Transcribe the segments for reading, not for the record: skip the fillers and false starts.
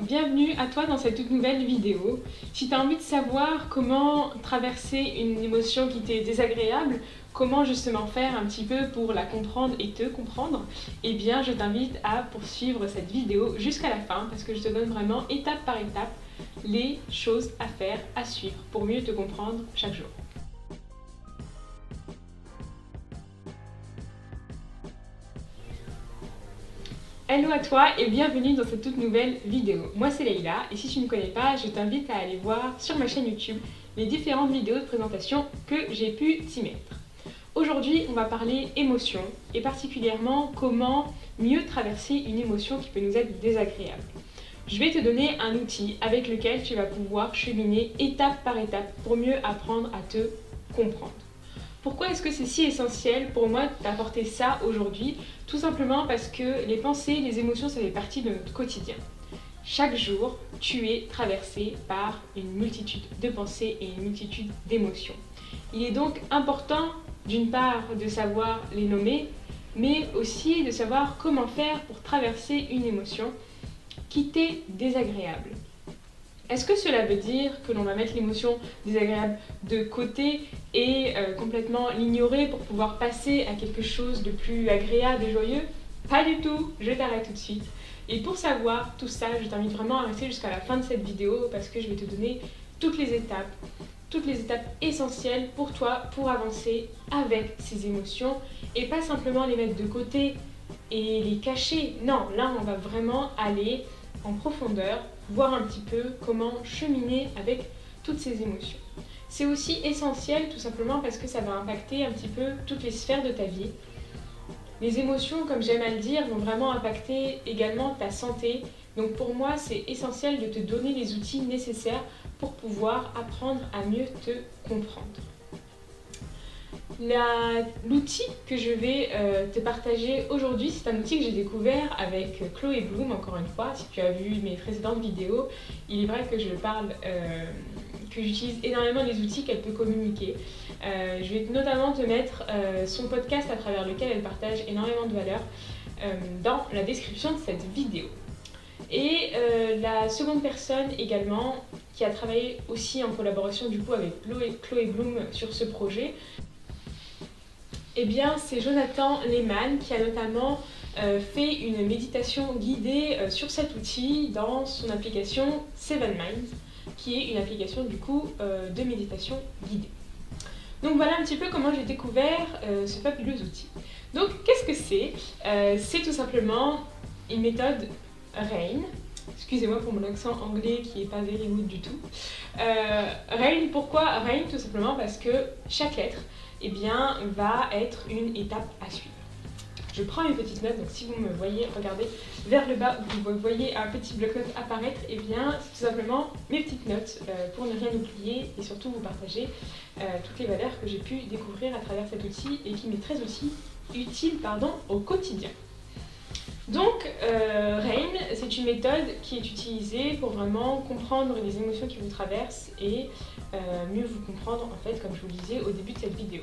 Bienvenue à toi dans cette toute nouvelle vidéo. Si tu as envie de savoir comment traverser une émotion qui t'est désagréable, comment justement faire un petit peu pour la comprendre et te comprendre, eh bien je t'invite à poursuivre cette vidéo jusqu'à la fin parce que je te donne vraiment étape par étape les choses à faire, à suivre pour mieux te comprendre chaque jour. Hello à toi et bienvenue dans cette toute nouvelle vidéo. Moi c'est Leïla et si tu ne me connais pas, je t'invite à aller voir sur ma chaîne YouTube les différentes vidéos de présentation que j'ai pu t'y mettre. Aujourd'hui on va parler émotion et particulièrement comment mieux traverser une émotion qui peut nous être désagréable. Je vais te donner un outil avec lequel tu vas pouvoir cheminer étape par étape pour mieux apprendre à te comprendre. Pourquoi est-ce que c'est si essentiel pour moi de t'apporter ça aujourd'hui? Tout simplement parce que les pensées, les émotions, ça fait partie de notre quotidien. Chaque jour, tu es traversé par une multitude de pensées et une multitude d'émotions. Il est donc important, d'une part, de savoir les nommer, mais aussi de savoir comment faire pour traverser une émotion qui t'est désagréable. Est-ce que cela veut dire que l'on va mettre l'émotion désagréable de côté et complètement l'ignorer pour pouvoir passer à quelque chose de plus agréable et joyeux? Pas du tout, je t'arrête tout de suite. Et pour savoir tout ça, je t'invite vraiment à rester jusqu'à la fin de cette vidéo parce que je vais te donner toutes les étapes essentielles pour toi pour avancer avec ces émotions et pas simplement les mettre de côté et les cacher. Non, là on va vraiment aller en profondeur, voir un petit peu comment cheminer avec toutes ces émotions. C'est aussi essentiel tout simplement parce que ça va impacter un petit peu toutes les sphères de ta vie. Les émotions, comme j'aime à le dire, vont vraiment impacter également ta santé. Donc pour moi, c'est essentiel de te donner les outils nécessaires pour pouvoir apprendre à mieux te comprendre. L'outil que je vais te partager aujourd'hui, c'est un outil que j'ai découvert avec Chloé Bloom, encore une fois. Si tu as vu mes précédentes vidéos, il est vrai que que j'utilise énormément les outils qu'elle peut communiquer. Je vais notamment te mettre son podcast à travers lequel elle partage énormément de valeurs dans la description de cette vidéo. Et la seconde personne également, qui a travaillé aussi en collaboration du coup avec Chloé Bloom sur ce projet, eh bien, c'est Jonathan Lehman qui a notamment fait une méditation guidée sur cet outil dans son application Seven Minds, qui est une application du coup de méditation guidée. Donc voilà un petit peu comment j'ai découvert ce fabuleux outil. Donc qu'est-ce que c'est? C'est tout simplement une méthode RAIN. Excusez-moi pour mon accent anglais qui n'est pas very good du tout. RAIN, pourquoi RAIN? Tout simplement parce que chaque lettre va être une étape à suivre. Je prends mes petites notes, donc si vous me voyez regarder vers le bas, vous voyez un petit bloc-notes apparaître, c'est tout simplement mes petites notes pour ne rien oublier et surtout vous partager toutes les valeurs que j'ai pu découvrir à travers cet outil et qui m'est très aussi utile au quotidien. Donc, RAIN, c'est une méthode qui est utilisée pour vraiment comprendre les émotions qui vous traversent et mieux vous comprendre, en fait, comme je vous le disais au début de cette vidéo.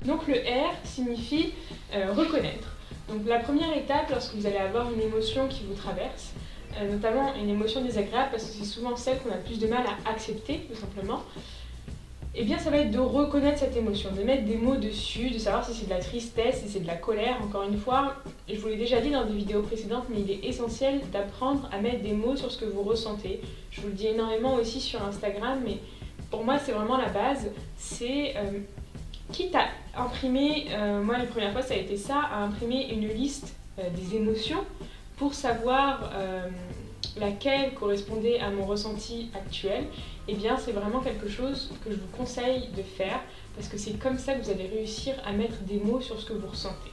Donc, le R signifie reconnaître. Donc, la première étape, lorsque vous allez avoir une émotion qui vous traverse, notamment une émotion désagréable, parce que c'est souvent celle qu'on a le plus de mal à accepter, tout simplement, eh bien ça va être de reconnaître cette émotion, de mettre des mots dessus, de savoir si c'est de la tristesse, si c'est de la colère. Encore une fois, je vous l'ai déjà dit dans des vidéos précédentes, mais il est essentiel d'apprendre à mettre des mots sur ce que vous ressentez. Je vous le dis énormément aussi sur Instagram, mais pour moi c'est vraiment la base. C'est quitte à imprimer, moi les premières fois ça a été ça, à imprimer une liste des émotions pour savoir laquelle correspondait à mon ressenti actuel, eh bien c'est vraiment quelque chose que je vous conseille de faire parce que c'est comme ça que vous allez réussir à mettre des mots sur ce que vous ressentez.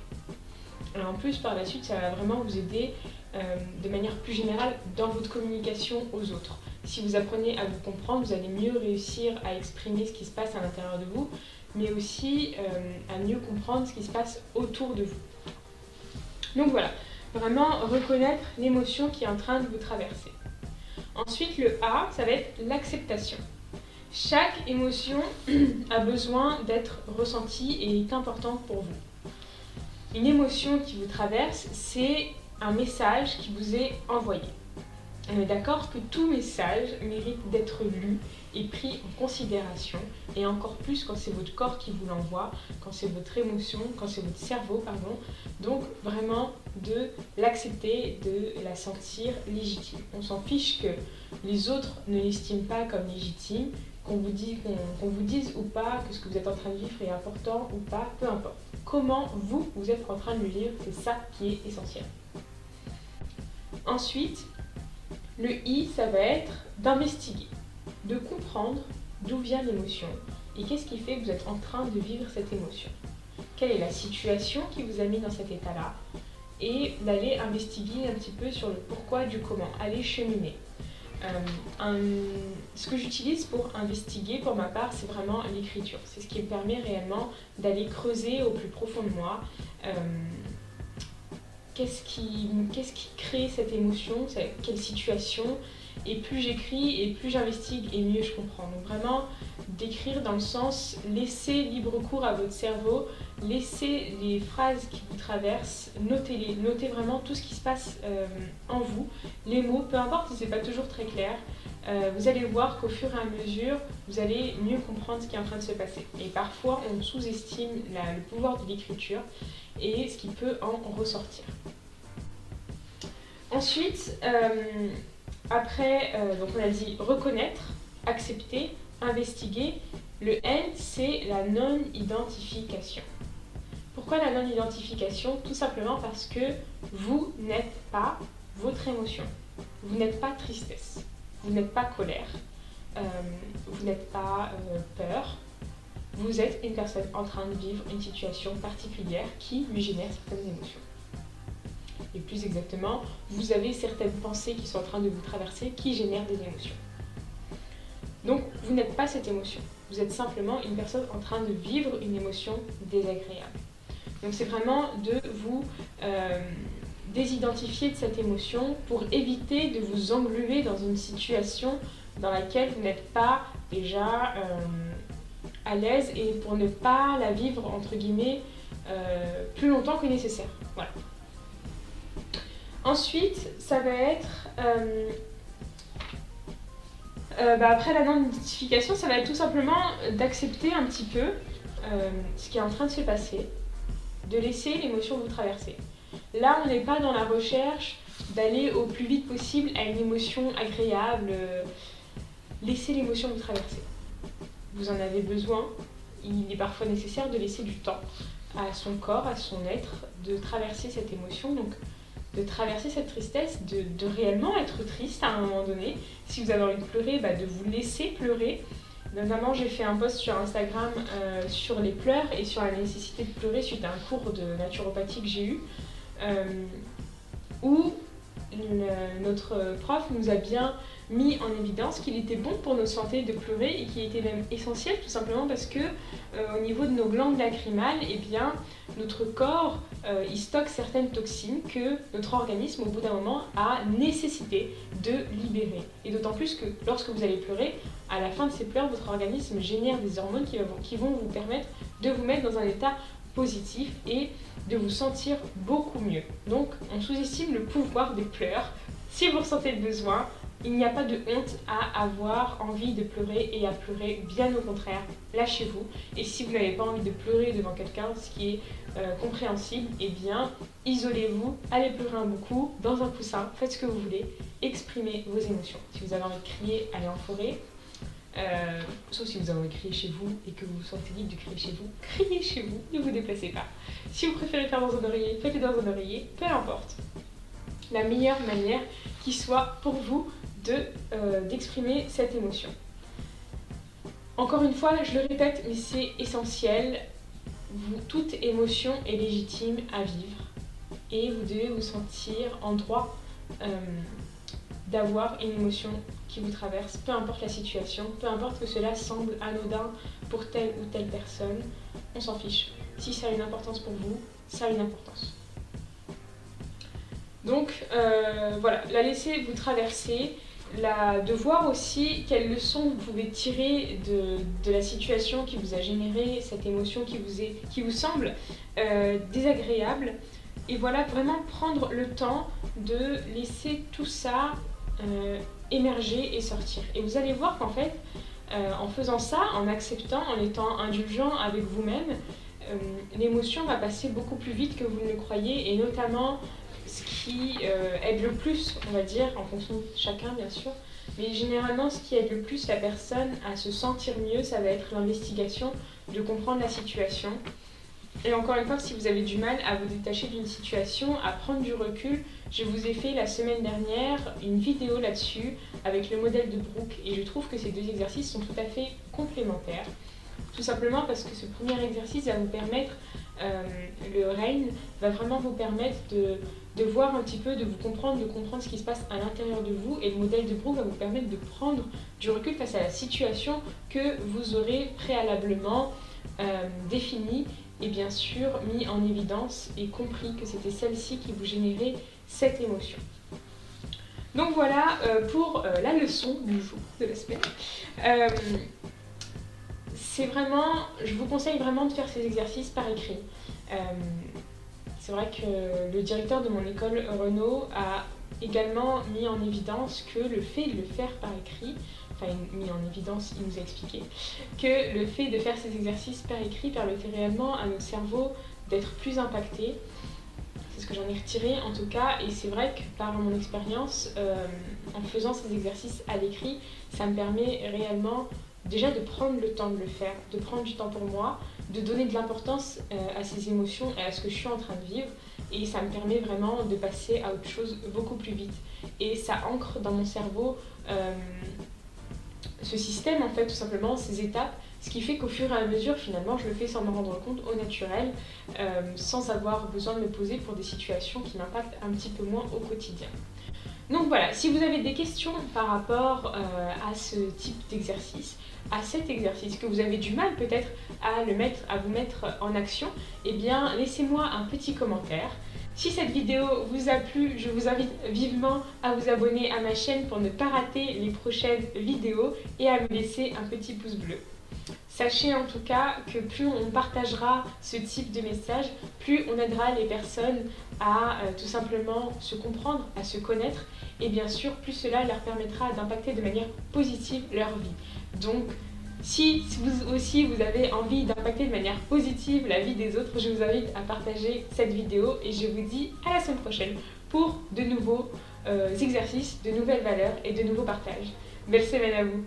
Et en plus par la suite ça va vraiment vous aider de manière plus générale dans votre communication aux autres. Si vous apprenez à vous comprendre, vous allez mieux réussir à exprimer ce qui se passe à l'intérieur de vous, mais aussi à mieux comprendre ce qui se passe autour de vous. Donc voilà. Vraiment reconnaître l'émotion qui est en train de vous traverser. Ensuite, le A, ça va être l'acceptation. Chaque émotion a besoin d'être ressentie et est importante pour vous. Une émotion qui vous traverse, c'est un message qui vous est envoyé. On est d'accord que tout message mérite d'être lu et pris en considération, et encore plus quand c'est votre corps qui vous l'envoie, quand c'est votre émotion, quand c'est votre cerveau, pardon. Donc vraiment de l'accepter, de la sentir légitime. On s'en fiche que les autres ne l'estiment pas comme légitime, qu'on vous dise ou pas que ce que vous êtes en train de vivre est important ou pas, peu importe. Comment vous êtes en train de le vivre, c'est ça qui est essentiel. Ensuite, le I, ça va être d'investiguer, de comprendre d'où vient l'émotion et qu'est-ce qui fait que vous êtes en train de vivre cette émotion. Quelle est la situation qui vous a mis dans cet état-là, et d'aller investiguer un petit peu sur le pourquoi du comment, aller cheminer. Ce que j'utilise pour investiguer, pour ma part, c'est vraiment l'écriture. C'est ce qui me permet réellement d'aller creuser au plus profond de moi. Qu'est-ce qui crée cette émotion, quelle situation, et plus j'écris et plus j'investigue et mieux je comprends. Donc vraiment d'écrire dans le sens laisser libre cours à votre cerveau, laissez les phrases qui vous traversent, notez-les, notez vraiment tout ce qui se passe en vous, les mots, peu importe si c'est pas toujours très clair. Vous allez voir qu'au fur et à mesure, vous allez mieux comprendre ce qui est en train de se passer. Et parfois, on sous-estime le pouvoir de l'écriture et ce qui peut en ressortir. Ensuite, après, donc on a dit reconnaître, accepter, investiguer. Le N, c'est la non-identification. Pourquoi la non-identification? Tout simplement parce que vous n'êtes pas votre émotion. Vous n'êtes pas tristesse. Vous n'êtes pas colère. Vous n'êtes pas peur. Vous êtes une personne en train de vivre une situation particulière qui lui génère certaines émotions. Et plus exactement, vous avez certaines pensées qui sont en train de vous traverser qui génèrent des émotions. Donc, vous n'êtes pas cette émotion. Vous êtes simplement une personne en train de vivre une émotion désagréable. Donc, c'est vraiment de vous désidentifier de cette émotion pour éviter de vous engluer dans une situation dans laquelle vous n'êtes pas déjà à l'aise et pour ne pas la vivre, entre guillemets, plus longtemps que nécessaire. Voilà. Ensuite, ça va être, après la non-identification, ça va être tout simplement d'accepter un petit peu ce qui est en train de se passer, de laisser l'émotion vous traverser. Là, on n'est pas dans la recherche d'aller au plus vite possible à une émotion agréable. Laissez l'émotion vous traverser. Vous en avez besoin. Il est parfois nécessaire de laisser du temps à son corps, à son être, de traverser cette émotion. Donc, de traverser cette tristesse, de réellement être triste à un moment donné. Si vous avez envie de pleurer, de vous laisser pleurer. Notamment, j'ai fait un post sur Instagram sur les pleurs et sur la nécessité de pleurer suite à un cours de naturopathie que j'ai eu, où notre prof nous a bien mis en évidence qu'il était bon pour notre santé de pleurer et qu'il était même essentiel tout simplement parce que au niveau de nos glandes lacrymales, eh bien, notre corps il stocke certaines toxines que notre organisme au bout d'un moment a nécessité de libérer. Et d'autant plus que lorsque vous allez pleurer, à la fin de ces pleurs, votre organisme génère des hormones qui vont vous permettre de vous mettre dans un état positif et de vous sentir beaucoup mieux. Donc on sous-estime le pouvoir des pleurs. Si vous ressentez le besoin, il n'y a pas de honte à avoir envie de pleurer et à pleurer, bien au contraire, lâchez-vous. Et si vous n'avez pas envie de pleurer devant quelqu'un, ce qui est compréhensible, eh bien isolez-vous, allez pleurer un bon coup, dans un coussin, faites ce que vous voulez, exprimez vos émotions. Si vous avez envie de crier, allez en forêt. Sauf si vous avez envie de crier chez vous et que vous vous sentez libre de crier chez vous, criez chez vous, ne vous déplacez pas. Si vous préférez faire dans un oreiller, faites-le dans un oreiller, peu importe. La meilleure manière qui soit pour vous d'exprimer cette émotion. Encore une fois, je le répète, mais c'est essentiel, toute émotion est légitime à vivre et vous devez vous sentir en droit d'avoir une émotion qui vous traverse, peu importe la situation, peu importe que cela semble anodin pour telle ou telle personne, on s'en fiche. Si ça a une importance pour vous, ça a une importance. Donc voilà, la laisser vous traverser, de voir aussi quelles leçons vous pouvez tirer de la situation qui vous a généré cette émotion qui vous semble désagréable. Et voilà, vraiment prendre le temps de laisser tout ça émerger et sortir. Et vous allez voir qu'en fait, en faisant ça, en acceptant, en étant indulgent avec vous-même, l'émotion va passer beaucoup plus vite que vous ne le croyez, et notamment ce qui aide le plus, on va dire, en fonction de chacun bien sûr, mais généralement ce qui aide le plus la personne à se sentir mieux, ça va être l'investigation, de comprendre la situation. Et encore une fois, si vous avez du mal à vous détacher d'une situation, à prendre du recul, je vous ai fait la semaine dernière une vidéo là-dessus avec le modèle de Brooke, et je trouve que ces deux exercices sont tout à fait complémentaires. Tout simplement parce que ce premier exercice va vous permettre, le RAIN va vraiment vous permettre de voir un petit peu, de comprendre ce qui se passe à l'intérieur de vous, et le modèle de Brooke va vous permettre de prendre du recul face à la situation que vous aurez préalablement définie et bien sûr mis en évidence et compris que c'était celle-ci qui vous générait cette émotion. Donc voilà pour la leçon du jour, de la semaine. Je vous conseille vraiment de faire ces exercices par écrit. C'est vrai que le directeur de mon école Renault a également mis en évidence que le fait de le faire par écrit, mis en évidence, il nous a expliqué, que le fait de faire ces exercices par écrit permettait réellement à notre cerveau d'être plus impacté. C'est ce que j'en ai retiré en tout cas, et c'est vrai que par mon expérience, en faisant ces exercices à l'écrit, ça me permet réellement déjà de prendre le temps de le faire, de prendre du temps pour moi, de donner de l'importance à ces émotions et à ce que je suis en train de vivre, et ça me permet vraiment de passer à autre chose beaucoup plus vite. Et ça ancre dans mon cerveau ce système en fait, tout simplement, ces étapes, ce qui fait qu'au fur et à mesure, finalement, je le fais sans me rendre compte, au naturel, sans avoir besoin de me poser pour des situations qui m'impactent un petit peu moins au quotidien. Donc voilà, si vous avez des questions par rapport à ce type d'exercice, à cet exercice, que vous avez du mal peut-être à vous mettre en action, eh bien laissez-moi un petit commentaire. Si cette vidéo vous a plu, je vous invite vivement à vous abonner à ma chaîne pour ne pas rater les prochaines vidéos et à me laisser un petit pouce bleu. Sachez en tout cas que plus on partagera ce type de message, plus on aidera les personnes à tout simplement se comprendre, à se connaître, et bien sûr plus cela leur permettra d'impacter de manière positive leur vie. Donc si vous aussi vous avez envie d'impacter de manière positive la vie des autres, je vous invite à partager cette vidéo, et je vous dis à la semaine prochaine pour de nouveaux exercices, de nouvelles valeurs et de nouveaux partages. Belle semaine à vous!